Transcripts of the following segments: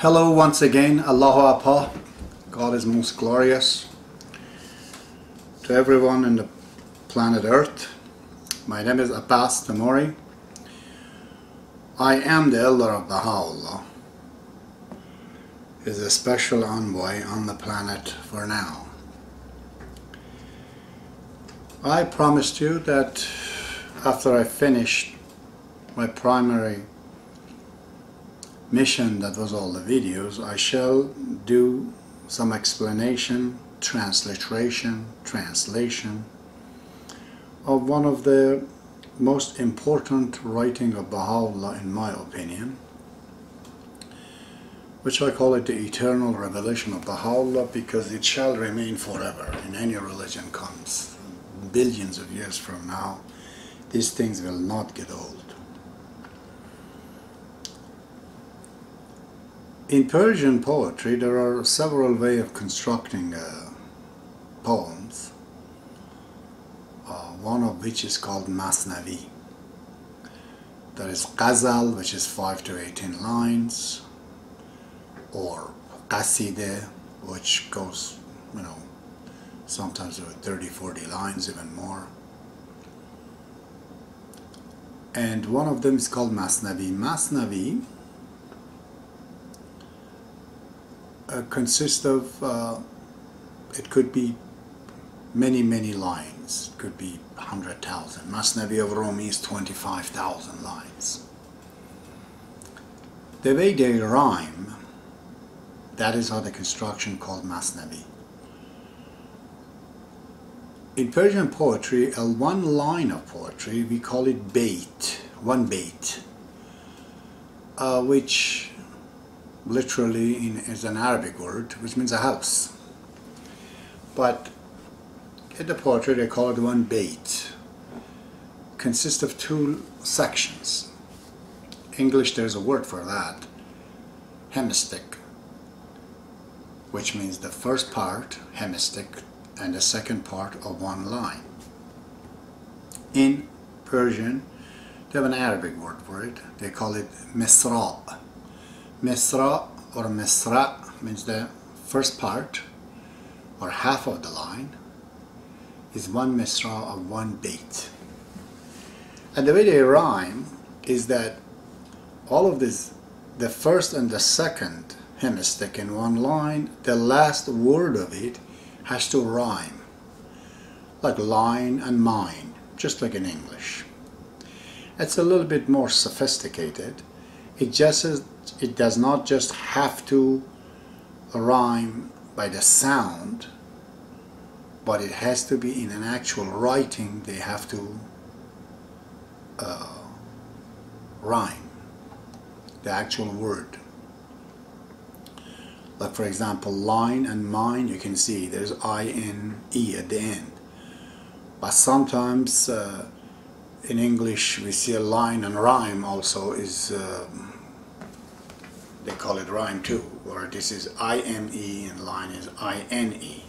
Hello once again, Allahu Akbar, God is most glorious. To everyone in the planet Earth, my name is Abbas Tamori. I am the elder of Baha'u'llah, is a special envoy on the planet for now. I promised you that after I finished my primary mission, that was all the videos, I shall do some explanation, translation of one of the most important writing of Baha'u'llah in my opinion, which I call it the eternal revelation of Baha'u'llah, because it shall remain forever. In any religion comes billions of years from now, these things will not get old. In Persian poetry, there are several ways of constructing poems, one of which is called Mathnavi. There is Ghazal, which is 5 to 18 lines, or Qasideh, which goes, sometimes with 30-40 lines, even more. And one of them is called Mathnavi. Mathnavi consists of, it could be many lines, it could be 100,000. Mathnavi of Rumi is 25,000 lines. The way they rhyme, that is how the construction called Mathnavi. In Persian poetry, one line of poetry, we call it bait, one bait, which literally is an Arabic word, which means a house. But in the poetry they call it one bait. Consists of two sections. English, there's a word for that, hemistich, which means the first part, hemistich, and the second part of one line. In Persian, they have an Arabic word for it. They call it misra. Misra or misra means the first part or half of the line is one misra of one bait. And the way they rhyme is that all of this, the first and the second hemistich in one line, the last word of it has to rhyme, like line and mine, just like in English. It's a little bit more sophisticated. It does not just have to rhyme by the sound, but it has to be in an actual writing. They have to rhyme the actual word. Like for example, line and mine, you can see there's I-N-E at the end. But sometimes in English we see a line and rhyme also is, they call it rhyme too, or this is I-M-E and line is I-N-E.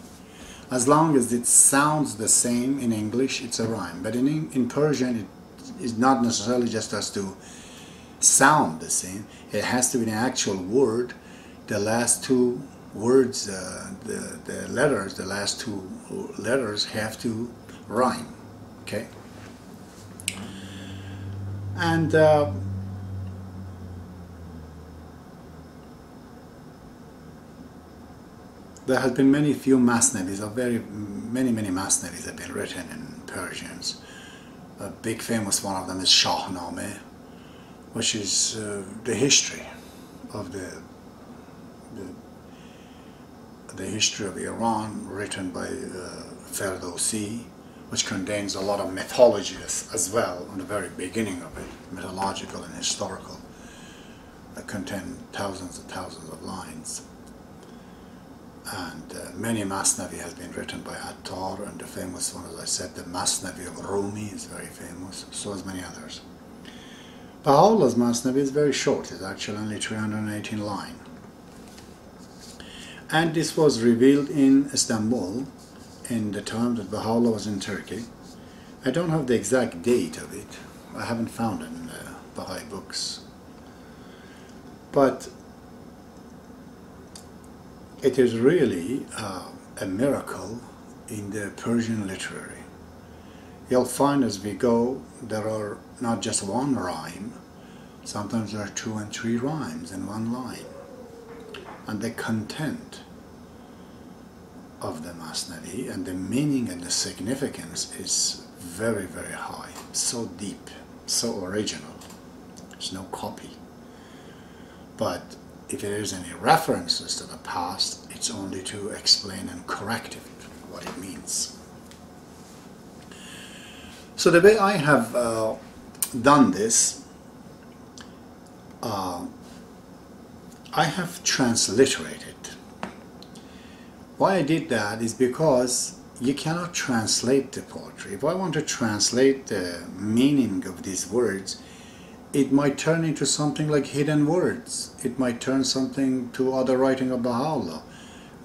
As long as it sounds the same in English, it's a rhyme. But in Persian, it is not necessarily just has to sound the same. It has to be an actual word. The last two words, the letters, the last two letters have to rhyme. Okay? And there have been few Mathnavis, many Mathnavis have been written in Persians. A big famous one of them is Shahnameh, which is the history of the history of Iran, written by Ferdowsi, which contains a lot of mythology as well on the very beginning of it, mythological and historical, that contain thousands and thousands of lines. And many Mathnavi has been written by Attar, and the famous one, as I said, the Mathnavi of Rumi is very famous, so as many others. Baha'u'llah's Mathnavi is very short, it's actually only 318 lines. And this was revealed in Istanbul in the time that Baha'u'llah was in Turkey. I don't have the exact date of it, I haven't found it in the Baha'i books. But it is really a miracle in the Persian literary. You'll find as we go there are not just one rhyme, sometimes there are 2 and 3 rhymes in one line. And the content of the Mathnavi and the meaning and the significance is very, very high, so deep, so original. There's no copy. But if there is any references to the past, it's only to explain and correct it, what it means. So the way I have done this, I have transliterated. Why I did that is because you cannot translate the poetry. If I want to translate the meaning of these words, it might turn into something like hidden words. It might turn something to other writing of Baha'u'llah.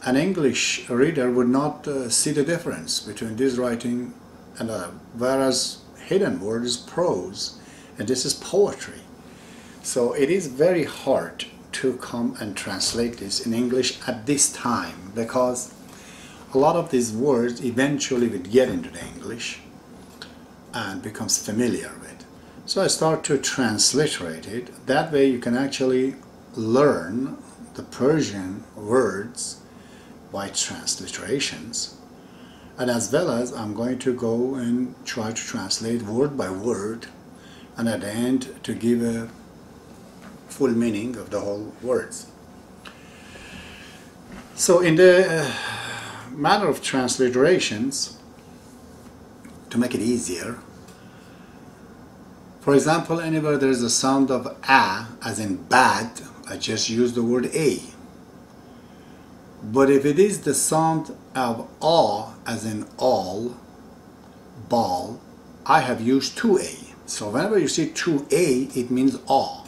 An English reader would not see the difference between this writing and whereas hidden word is prose and this is poetry. So it is very hard to come and translate this in English at this time, because a lot of these words eventually would get into the English and becomes familiar with. So I start to transliterate it. That way you can actually learn the Persian words by transliterations, and as well as I'm going to go and try to translate word by word, and at the end to give a full meaning of the whole words. So in the matter of transliterations, to make it easier, for example, anywhere there is a sound of a, as in bad, I just use the word a. But if it is the sound of a, as in all, ball, I have used 2a. So whenever you see 2a, it means a.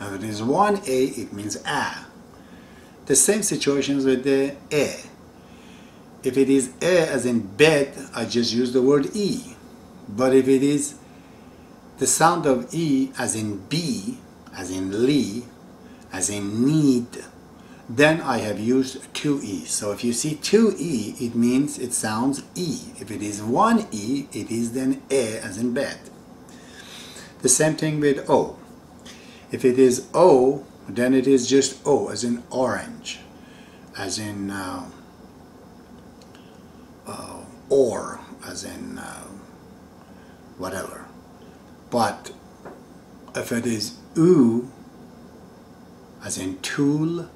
If it is 1a, it means a. The same situations with the e. If it is e as in bed, I just use the word e. But if it is the sound of e as in b, as in li, as in need, then I have used 2e. So if you see 2e, it means it sounds e. If it is 1e, it is then e as in bed. The same thing with o. If it is O, then it is just O, as in orange, as in or, as in whatever. But if it is U, as in tool,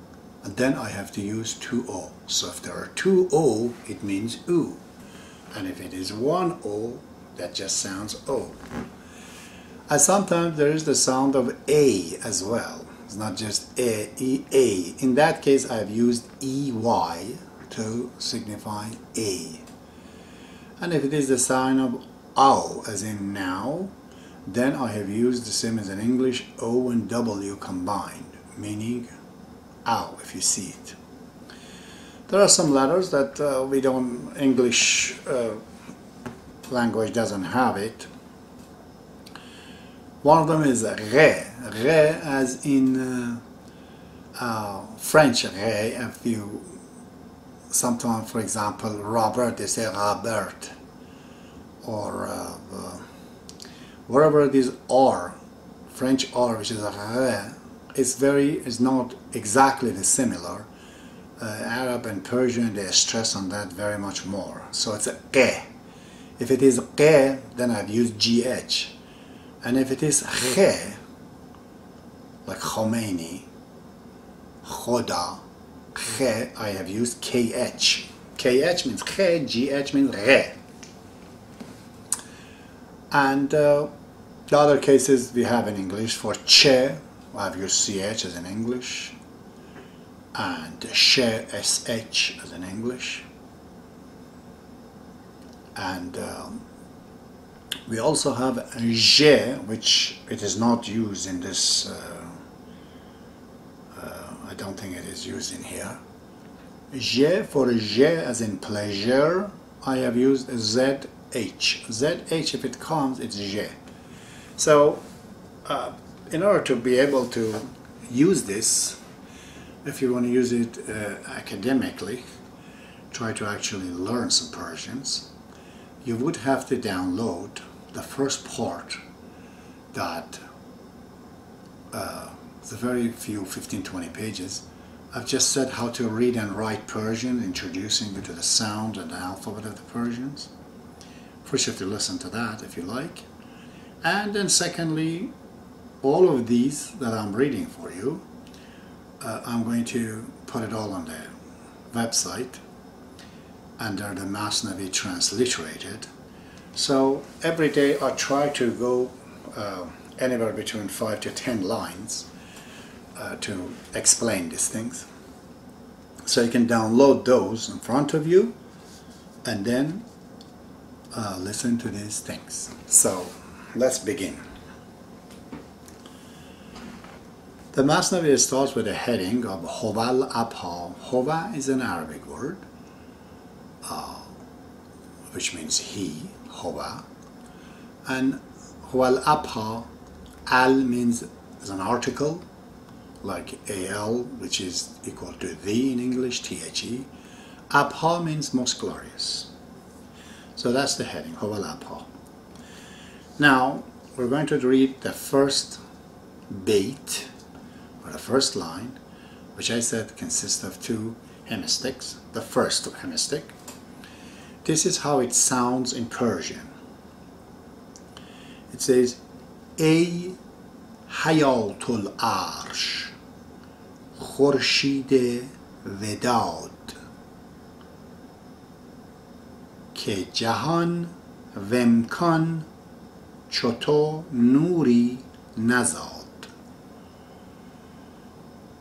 then I have to use 2O. So if there are 2O, it means U. And if it is 1O, that just sounds O. And sometimes there is the sound of A as well. It's not just A, E, A. In that case, I have used EY to signify A. And if it is the sign of OW, as in now, then I have used the same as in English, O and W combined, meaning OW, if you see it. There are some letters that English language doesn't have it. One of them is re, as in French re. If you sometimes, for example, Robert, they say Robert, or wherever it is R, French R, which is a re, is not exactly the similar. Arab and Persian, they stress on that very much more. So it's a re. If it is re, then I've used GH. And if it is khe, like Khomeini, Khoda, khe, I have used KH. KH means khe, GH means re. And the other cases we have in English, for che, I've used CH as in English, and she, SH as in English. And we also have je, which it is not used in this, I don't think it is used in here. Je, for je as in pleasure, I have used ZH. ZH, if it comes, it's je. So in order to be able to use this, if you want to use it academically, try to actually learn some Persians, you would have to download the first part that the very few 15-20 pages. I've just said how to read and write Persian, introducing you to the sound and the alphabet of the Persians. First you have to listen to that if you like. And then secondly, all of these that I'm reading for you, I'm going to put it all on the website under the Mathnavi transliterated. So every day I try to go anywhere between 5 to 10 lines to explain these things. So you can download those in front of you and then listen to these things. So let's begin. The Mathnavi starts with a heading of Holy Qur'an. Hova is an Arabic word which means he, Hova, and Holy Qur'an, al means is an article like al, which is equal to the in English, the. Abha means most glorious. So that's the heading, Holy Qur'an. Now we're going to read the first bait, or the first line, which I said consists of two hemistichs. The first hemistic. This is how it sounds in Persian. It says, Ey Hayatul Arsh, Khurshid Vedad, Ke Jahan Vemkan Choto Nuri Nazad.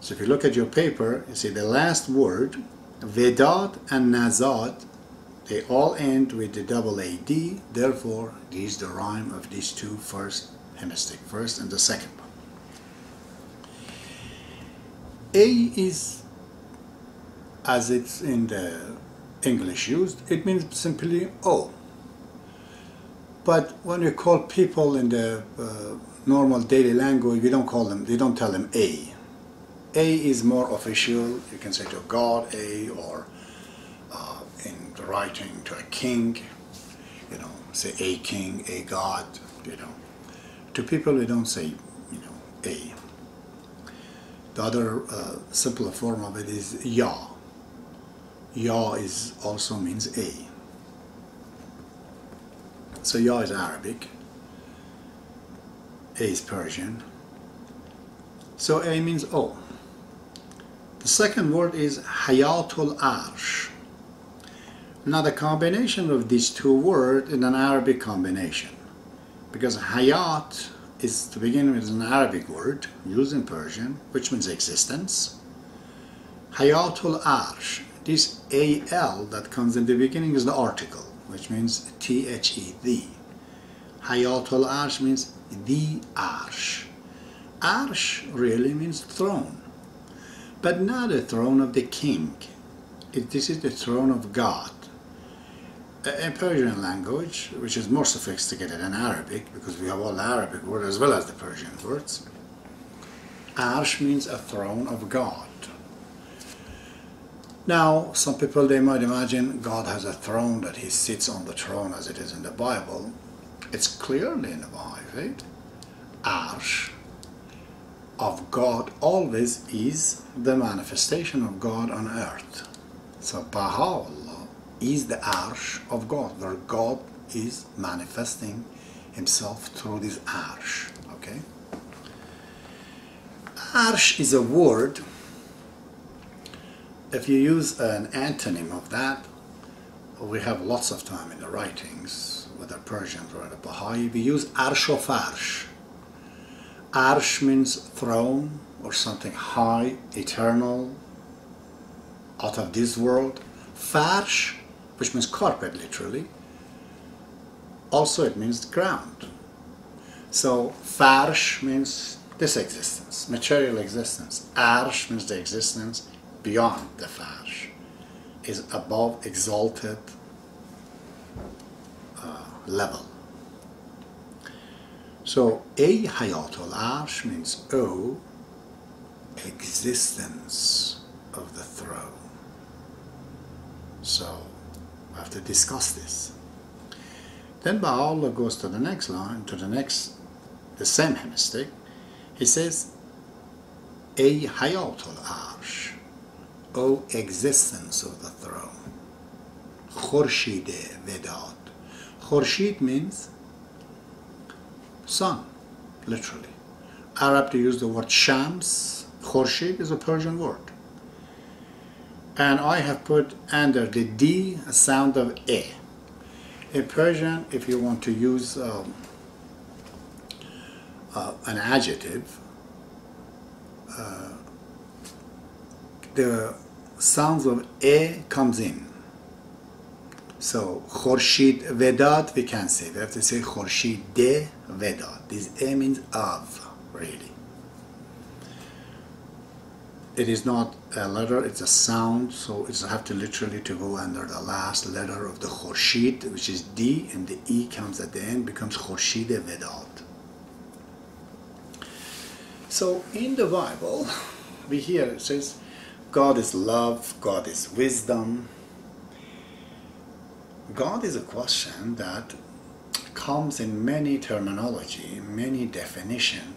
So if you look at your paper, you see the last word, Vedad and Nazad, they all end with the double AD, therefore this is the rhyme of these two first hemistic, first and the second one. A is, as it's in the English used, it means simply O. But when you call people in the normal daily language, we don't call them, they don't tell them A. A is more official. You can say to God A, or in the writing to a king, you know, say a king, a god, you know. To people we don't say, you know, A. The other simpler form of it is Ya. Ya is also means A. So Ya is Arabic, A is Persian, so A means O. The second word is Hayatul Arsh. Now the combination of these two words is an Arabic combination, because Hayat is, to begin with, an Arabic word used in Persian, which means existence. Hayatul Arsh, this AL that comes in the beginning is the article, which means THE, the. Hayatul Arsh means the Arsh. Arsh really means throne, but not the throne of the king. This is the throne of God. In Persian language, which is more sophisticated than Arabic, because we have all the Arabic words as well as the Persian words, Arsh means a throne of God. Now, some people, they might imagine God has a throne, that he sits on the throne as it is in the Bible. It's clearly in the Baha'i faith. Arsh of God always is the manifestation of God on earth. So Baha'u'llah is the Arsh of God, where God is manifesting himself through this Arsh. Okay? Arsh is a word. If you use an antonym of that, we have lots of time in the writings, whether Persians or the Baha'i, we use Arsh of Arsh. Arsh means throne or something high, eternal, out of this world. Farsh, which means carpet literally, also it means ground. So Farsh means this existence, material existence. Arsh means the existence beyond the Farsh, is above, exalted level. So A Hayatul Arsh means O, existence of the throne. So we have to discuss this. Then Baha'u'llah goes to the next line, the same hemistich. He says, Ey hayatul arsh, O existence of the throne. Khurshid vedad. Khurshid means sun, literally. Arab to use the word shams. Khurshid is a Persian word. And I have put under the D a sound of E. In Persian, if you want to use an adjective, the sounds of E comes in. So, Khurshid Vedad, we can say. We have to say Khurshid de Vedad. This E means of, really. It is not a letter, it's a sound, so it's have to literally to go under the last letter of the Khurshid, which is D, and the E comes at the end, becomes Khurshid Vedad. So in the Bible, we hear it says, God is love, God is wisdom. God is a question that comes in many terminology, many definition,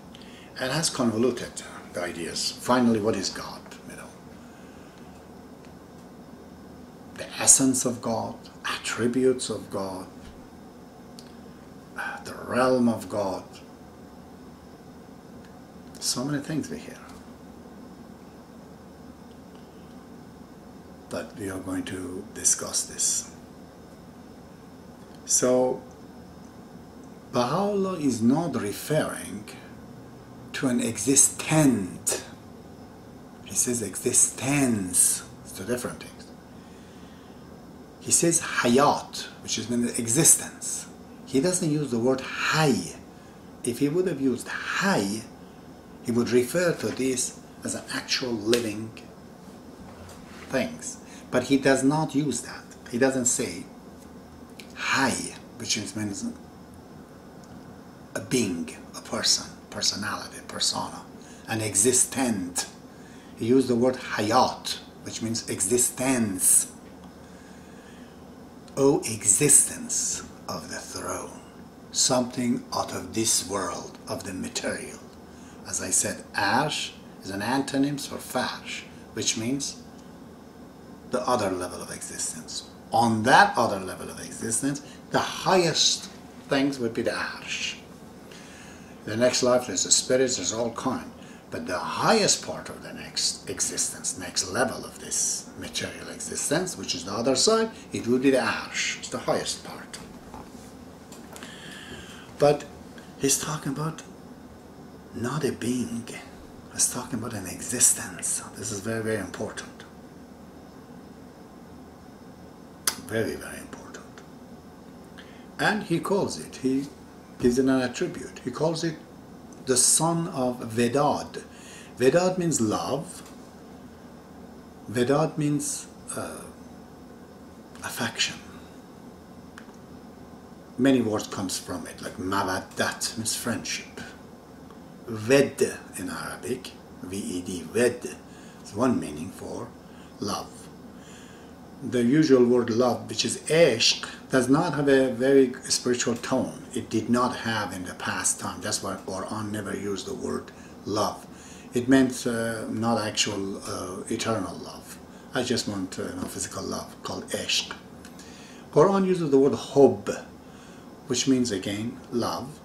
and has convoluted the ideas. Finally, what is God? The essence of God, attributes of God, the realm of God. So many things we hear. But we are going to discuss this. So, Baha'u'llah is not referring to an existent. He says existence. It's two different things. He says hayat, which is means existence. He doesn't use the word hay. If he would have used hay, he would refer to this as an actual living things. But he does not use that. He doesn't say hay, which means a being, a person, personality, persona, an existent. He used the word hayat, which means existence. O existence of the throne, something out of this world, of the material. As I said, ash is an antonym for farsh, which means the other level of existence. On that other level of existence, the highest things would be the arsh. The next life, there's the spirits, there's all kind. But the highest part of the next existence, next level of this material existence, which is the other side, it would be the arsh. It's the highest part. But he's talking about not a being. He's talking about an existence. This is very, very important. Very, very important. And he calls it, he gives it an attribute. He calls it the son of Vedad. Vedad means love. Vedad means affection. Many words comes from it, like mawaddat means friendship. Ved in Arabic, V-E-D, ved, is one meaning for love. The usual word love, which is ishq, does not have a very spiritual tone. It did not have in the past time. That's why Qur'an never used the word love. It meant not actual eternal love. I just want physical love, called ishq. Qur'an uses the word hub, which means again love,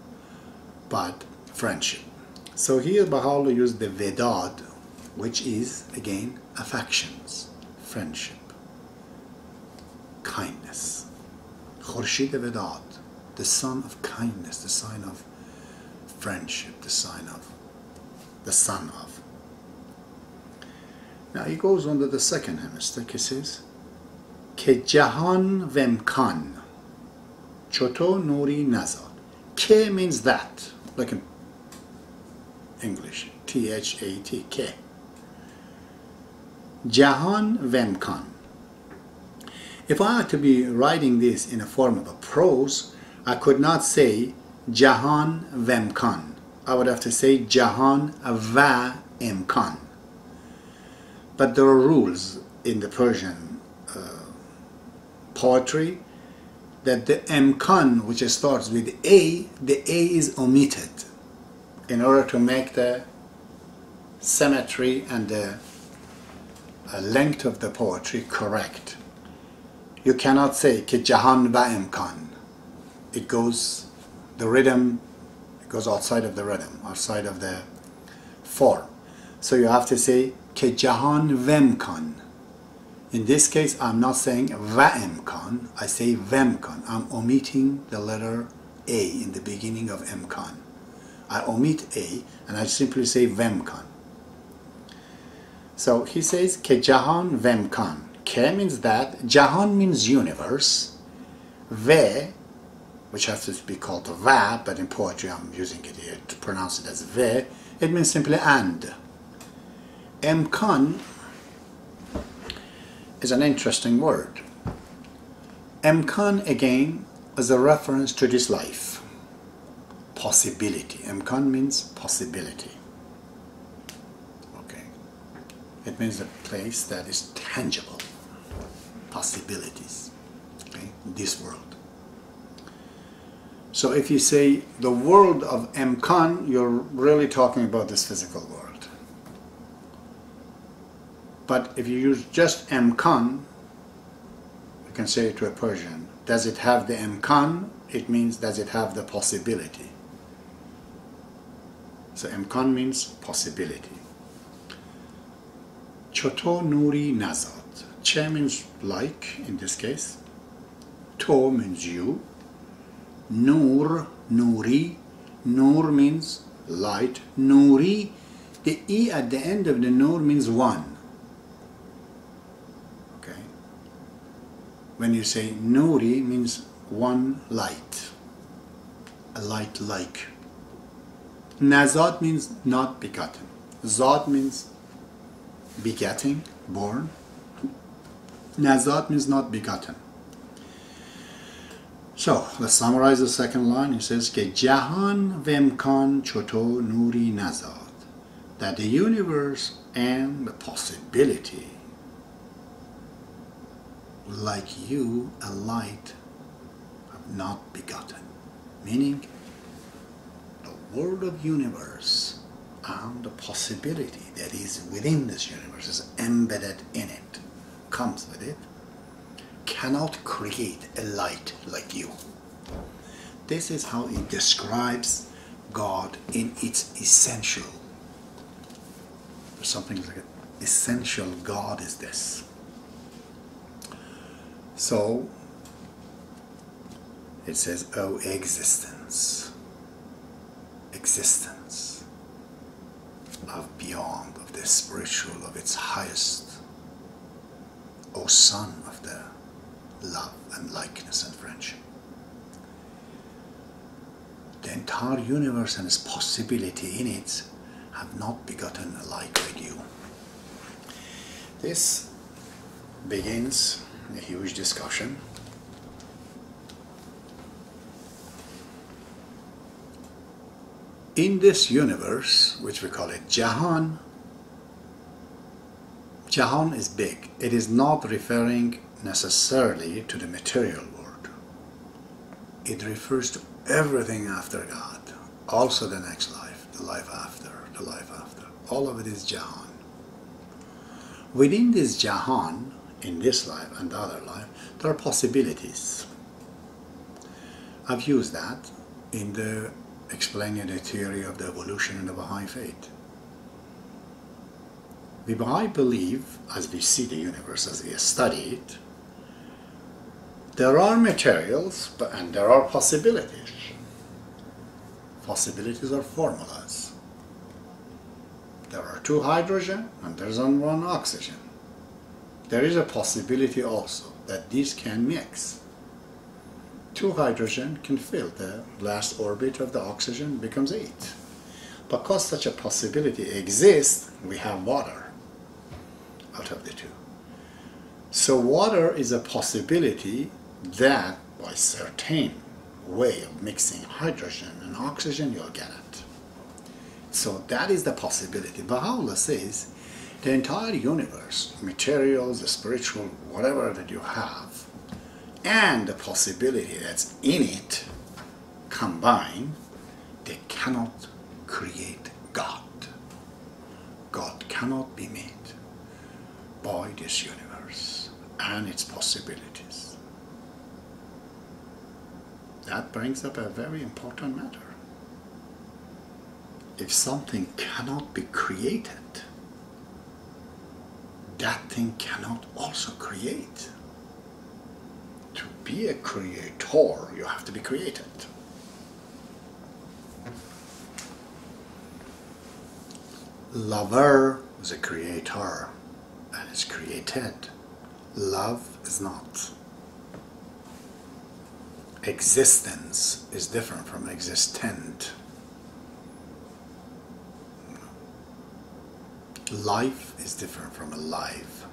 but friendship. So here Baha'u'llah used the vedad, which is again affections, friendship, kindness. Khurshid Vedad, the son of kindness, the sign of friendship, the sign of, the son of. Now he goes on to the second hemistich. He says, Ke jahan vemkan, choto nuri nazad. Ke means that, like in English, T-H-A-T, Ke. Jahan vemkan. If I had to be writing this in a form of a prose, I could not say Jahan vemkan. I would have to say Jahan va imkan. But there are rules in the Persian poetry that the imkan, which starts with A, the A is omitted in order to make the symmetry and the length of the poetry correct. You cannot say ke jahan va imkan. It goes, the rhythm, it goes outside of the rhythm, outside of the form. So you have to say ke jahan vemkan. In this case, I'm not saying va-imkan, I say vemkan. I'm omitting the letter A in the beginning of imkan. I omit A and I simply say vemkan. So he says ke jahan vemkan. Ke means that, jahan means universe, ve, which has to be called va, but in poetry I'm using it here to pronounce it as ve, it means simply and. Imkan is an interesting word. Imkan again is a reference to this life. Possibility. Imkan means possibility. Okay. It means a place that is tangible. Possibilities. Okay. This world. So if you say the world of Imkan, you're really talking about this physical world. But if you use just Imkan, you can say it to a Persian, does it have the Imkan? It means does it have the possibility? So Imkan means possibility. Choto nuri nazad. Che means like in this case. To means you. Nur, nuri. Nur means light. Nuri, the E at the end of the nur means one. When you say nuri means one light, a light like. Nazad means not begotten. Zad means begetting, born. Nazad means not begotten. So let's summarize the second line. It says ke jahan vemkan choto nuri nazad, that the universe and the possibility, like you, a light, have not begotten. Meaning, the world of universe and the possibility that is within this universe, is embedded in it, comes with it, cannot create a light like you. This is how it describes God in its essential. Something like an essential God is this. So, it says, oh existence, existence of beyond, of the spiritual, of its highest, O son of the love and likeness and friendship. The entire universe and its possibility in it have not begotten a light like you. This begins a huge discussion. In this universe, which we call it Jahan, Jahan is big. It is not referring necessarily to the material world. It refers to everything after God, also the next life, the life after, the life after. All of it is Jahan. Within this Jahan, in this life and the other life, there are possibilities. I've used that in the explaining the theory of the evolution in the Baha'i faith. The Baha'i believe, as we see the universe, as we study it, there are materials and there are possibilities. Possibilities are formulas. There are two hydrogen and there's one oxygen. There is a possibility also that these can mix. Two hydrogen can fill the last orbit of the oxygen, becomes 8. Because such a possibility exists, we have water out of the two. So water is a possibility that by certain way of mixing hydrogen and oxygen, you'll get it. So that is the possibility. Baha'u'llah says The entire universe, materials, the spiritual, whatever that you have, and the possibility that's in it combined, they cannot create God. God cannot be made by this universe and its possibilities. That brings up a very important matter. If something cannot be created, that thing cannot also create. To be a creator, you have to be created. Lover is a creator and is created. Love is not. Existence is different from existent. Life is different from alive.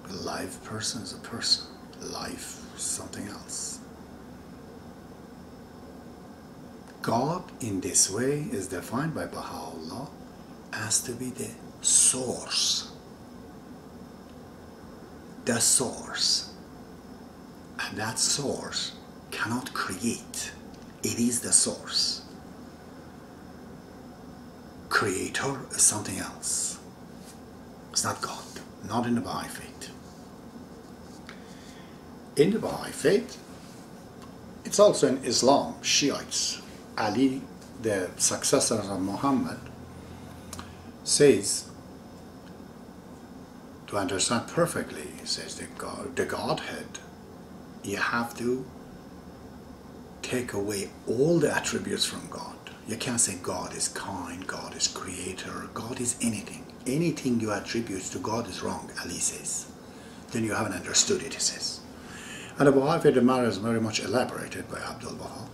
A live person is a person. Life is something else. God in this way is defined by Baha'u'llah as to be the source. The source. And that source cannot create. It is the source. Creator is something else. It's not God. Not in the Baha'i faith. In the Baha'i faith, it's also in Islam, Shiites. Ali, the successor of Muhammad, says, to understand perfectly, he says the Godhead, you have to take away all the attributes from God. You can't say God is kind, God is creator, God is anything. Anything you attribute to God is wrong, Ali says. Then you haven't understood it, he says. And the Baha'i faith, the matter is very much elaborated by Abdul Baha.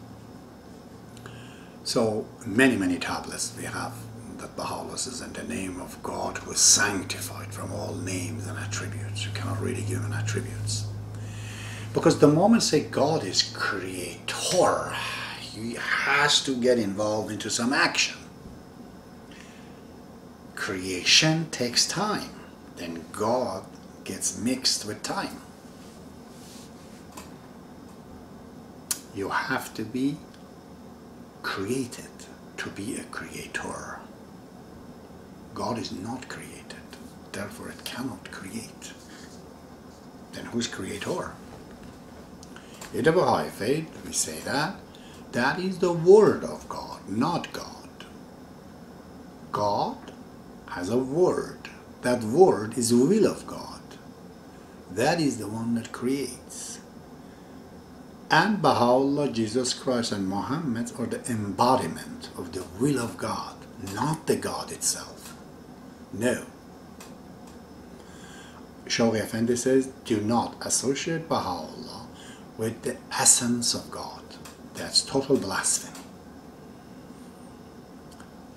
So many tablets we have that Baha'u'llah says in the name of God who is sanctified from all names and attributes. You cannot really give him attributes. Because the moment say God is creator, he has to get involved into some action. Creation takes time. Then God gets mixed with time. You have to be created to be a creator. God is not created, therefore it cannot create. Then who's creator? In the Baha'i faith, we say that is the word of God, not God. God has a word. That word is the will of God. That is the one that creates. And Baha'u'llah, Jesus Christ and Muhammad are the embodiment of the will of God, not the God itself. No. Shawqi Effendi says, do not associate Baha'u'llah with the essence of God. That's total blasphemy.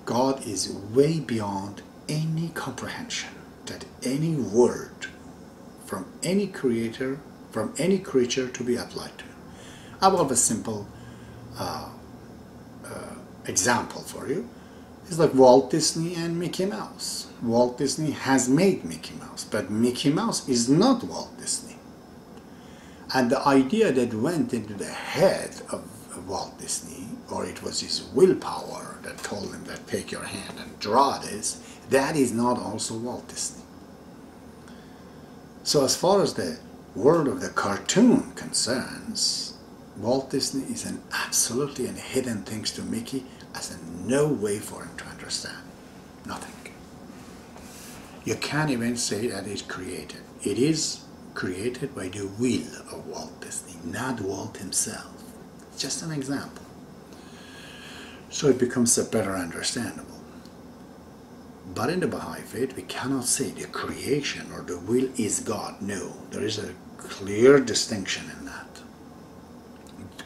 God is way beyond any comprehension that any word from any creator, from any creature to be applied to. I will have a simple example for you. It's like Walt Disney and Mickey Mouse. Walt Disney has made Mickey Mouse, but Mickey Mouse is not Walt Disney. And the idea that went into the head of Walt Disney, or it was his willpower that told him that take your hand and draw this, that is not also Walt Disney. So as far as the world of the cartoon concerns, Walt Disney is an absolutely and hidden things to Mickey as in no way for him to understand. Nothing. You can't even say that it's created. It is created by the will of Walt Disney, not Walt himself. It's just an example. So it becomes a better understandable. But in the Baha'i faith, we cannot say the creation or the will is God. No, there is a clear distinction in that.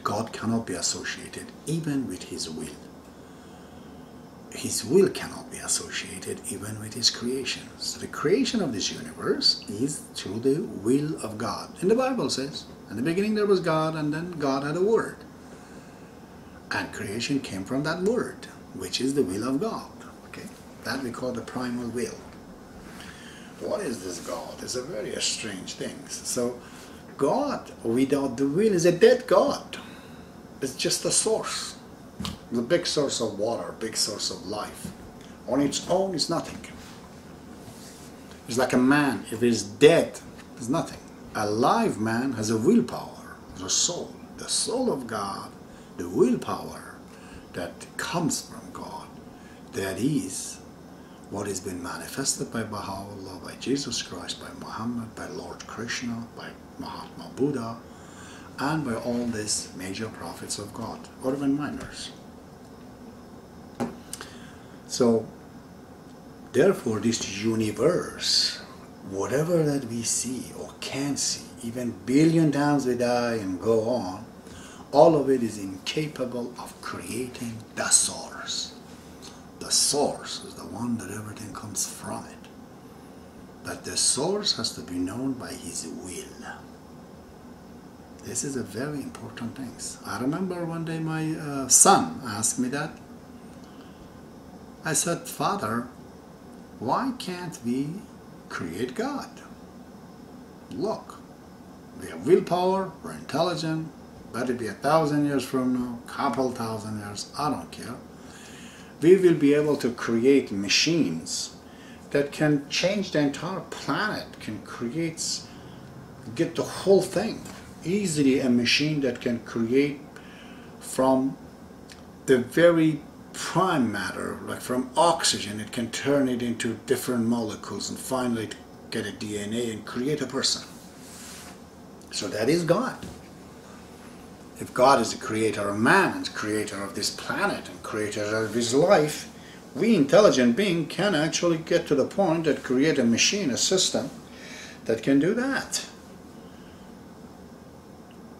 God cannot be associated even with his will. His will cannot be associated even with his creation. So the creation of this universe is through the will of God. And the Bible says, in the beginning there was God, and then God had a word. And creation came from that word, which is the will of God. Okay? That we call the primal will. what is this God? It's a very strange thing. So God without the will is a dead God. It's just a source. The big source of water, big source of life. On its own is nothing. It's like a man, if he's dead, it's nothing. A live man has a willpower, has a soul. The soul of God, the willpower that comes from God, that is what has been manifested by Baha'u'llah, by Jesus Christ, by Muhammad, by Lord Krishna, by Mahatma Buddha, and by all these major prophets of God, or even minors. So, therefore, this universe, whatever that we see or can see, even billion times we die and go on, all of it is incapable of creating the source. The source is the one that everything comes from it. But the source has to be known by his will. This is a very important thing. I remember one day my son asked me that. I said, Father, why can't we create God? Look, we have willpower, we're intelligent, let it be 1,000 years from now, couple thousand years, I don't care. We will be able to create machines that can change the entire planet, can get the whole thing. Easily a machine that can create from the very prime matter, like from oxygen, it can turn it into different molecules and finally get a DNA and create a person. So that is God. If God is the creator of man and creator of this planet and creator of his life, we intelligent beings can actually get to the point that create a machine, a system that can do that.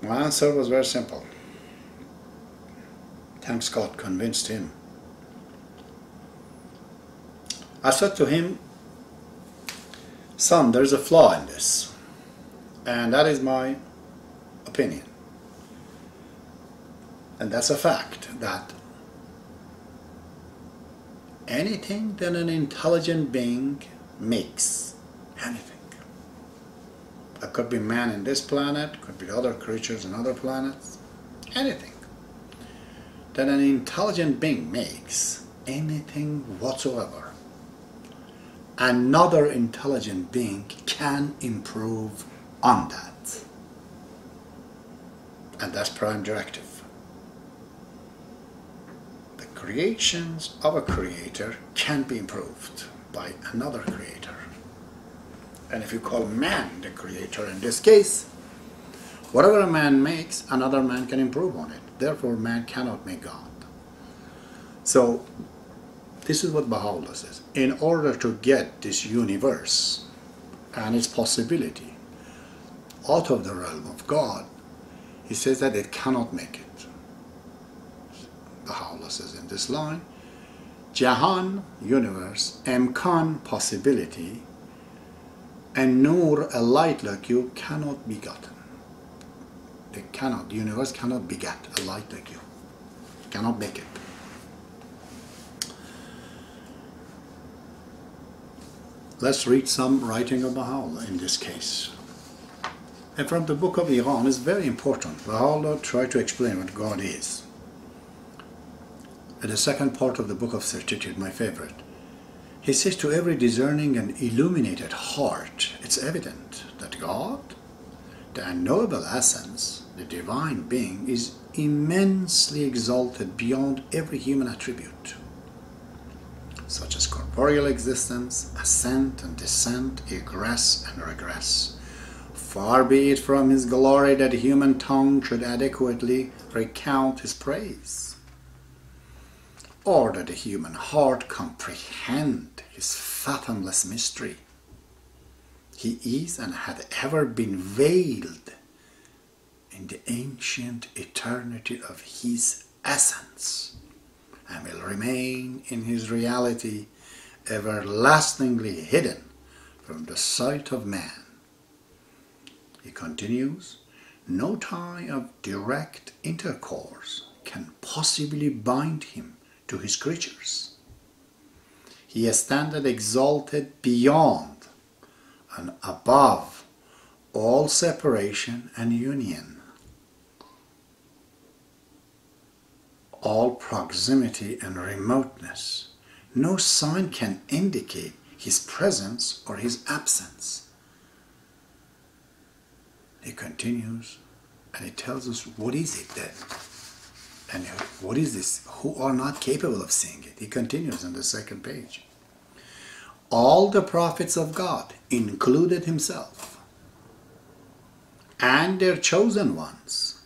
My answer was very simple. Thanks God convinced him. I said to him, son, there's a flaw in this, and that is my opinion. And that's a fact, that anything that an intelligent being makes, anything, it could be man in this planet, could be other creatures in other planets, anything that an intelligent being makes, anything whatsoever, another intelligent being can improve on that. And that's prime directive. The creations of a creator can be improved by another creator. And if you call man the creator in this case, whatever a man makes, another man can improve on it. Therefore, man cannot make God. So, this is what Baha'u'llah says. In order to get this universe and its possibility out of the realm of God, he says that it cannot make it. Baha'u'llah says in this line, Jahan, universe, Imkan, possibility, and Nur, a light like you, cannot be gotten. The universe cannot beget a light like you. Cannot make it. Let's read some writing of Baha'u'llah in this case. And from the book of Iran is very important. Baha'u'llah tried to explain what God is. In the second part of the book of Certitude, my favorite, he says to every discerning and illuminated heart, it's evident that God, the unknowable essence, the divine being, is immensely exalted beyond every human attribute, such as corporeal existence, ascent and descent, egress and regress. Far be it from his glory that human tongue should adequately recount his praise, or that the human heart comprehend his fathomless mystery. He is and had ever been veiled in the ancient eternity of his essence, and will remain in his reality everlastingly hidden from the sight of man. He continues, no tie of direct intercourse can possibly bind him to his creatures. He standeth exalted beyond and above all separation and union, all proximity and remoteness. No sign can indicate his presence or his absence. He continues and he tells us what is it then? And what is this? Who are not capable of seeing it? He continues on the second page. All the prophets of God, included himself, and their chosen ones,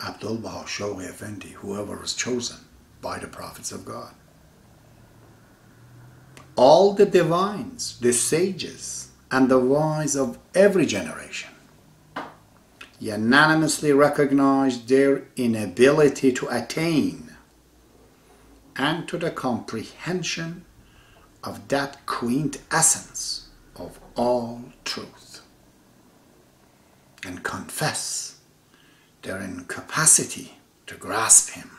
Abdul-Baha, Shoghi Effendi, whoever was chosen by the prophets of God, all the divines, the sages, and the wise of every generation unanimously recognized their inability to attain and to the comprehension of that quintessence of all truth, and confess their incapacity to grasp him,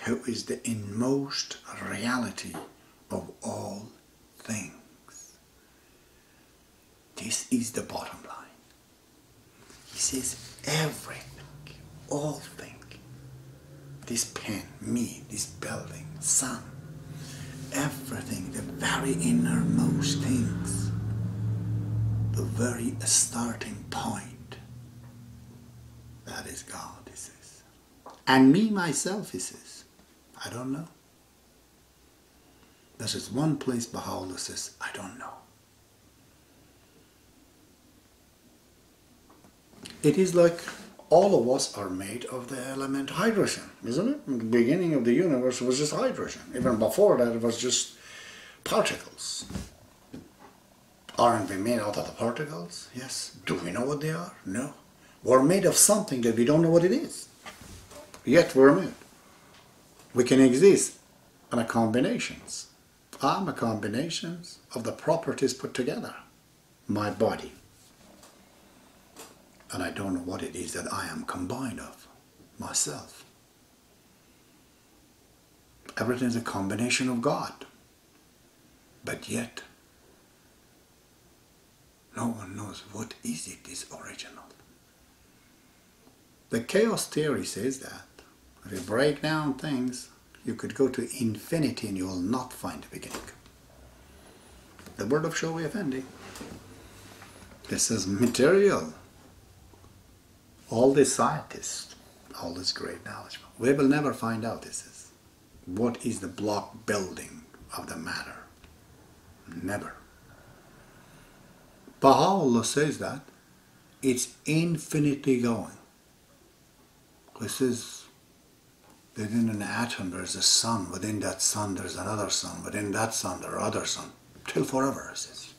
who is the inmost reality of all things. This is the bottom line. He says everything, all things, this pen, me, this building, sun, everything, the very innermost things, the very starting point, that is God, he says. And me, myself, he says, I don't know. This is one place Baha'u'llah says, I don't know. It is like all of us are made of the element hydrogen, isn't it? In the beginning of the universe, it was just hydrogen. Even before that, it was just particles. Aren't we made out of the particles? Yes. Do we know what they are? No. We're made of something that we don't know what it is. Yet we're made. We can exist on a combinations. I'm a combinations of the properties put together. My body. And I don't know what it is that I am combined of. Myself. Everything is a combination of God. But yet, no one knows what is it is original. The chaos theory says that if you break down things, you could go to infinity and you will not find the beginning. The word of Shoghi Effendi. This is material. All these scientists, all this great knowledge, we will never find out this is. What is the block building of the matter? Never. Baha'u'llah says that it's infinitely going. This is within an atom there's a sun, within that sun there's another sun, within that sun there are other sun, till forever, it says.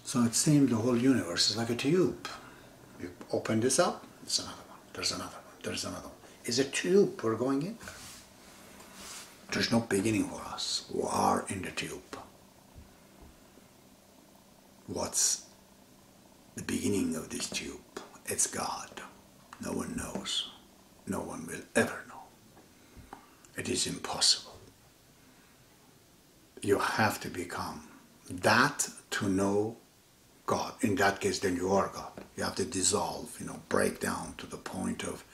So it seems the whole universe is like a tube. You open this up, there's another one, there's another one, there's another one. It's a tube we're going in there. There's no beginning for us. We are in the tube. What's the beginning of this tube? It's God. No one knows. No one will ever know. It is impossible. You have to become that to know God. In that case, then you are God. You have to dissolve, break down to the point of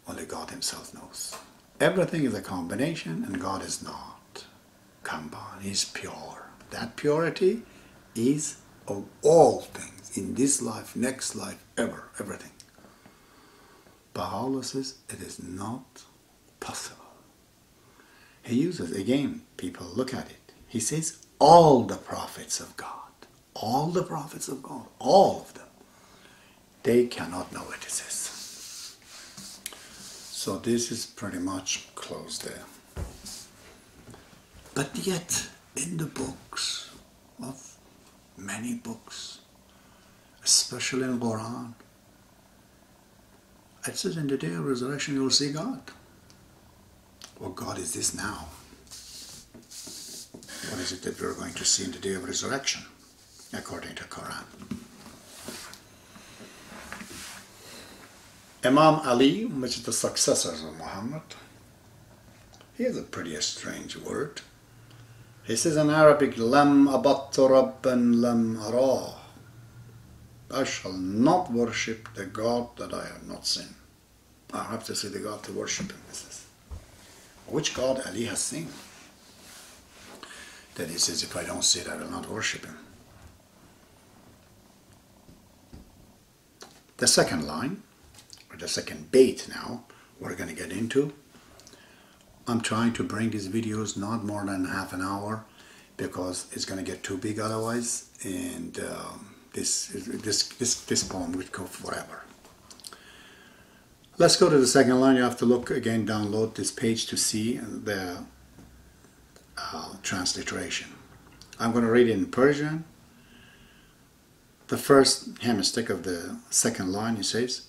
only God himself knows. Everything is a combination and God is not combined. He's pure. That purity is of all things in this life, next life, ever, everything. Baha'u'llah says it is not possible. He uses, again, people look at it. He says all the prophets of God, all the prophets of God, all of them, they cannot know what it is. So this is pretty much closed there. But yet, in the books of many books, especially in Qur'an, it says in the day of resurrection you will see God. What God is this now? What is it that we're going to see in the day of resurrection, according to Quran? Imam Ali, which is the successors of Muhammad, he has a pretty strange word. He says in Arabic, Lam abattu rabban lam arah. I shall not worship the God that I have not seen. I have to see the God to worship him. Which God Ali has seen? That he says, if I don't see it, I will not worship him. The second line, or the second bait now, we're going to get into. I'm trying to bring these videos not more than half an hour because it's going to get too big otherwise, and this poem would go forever. Let's go to the second line. You have to look again, download this page to see the transliteration. I'm going to read it in Persian. The first hemistick of the second line, he says,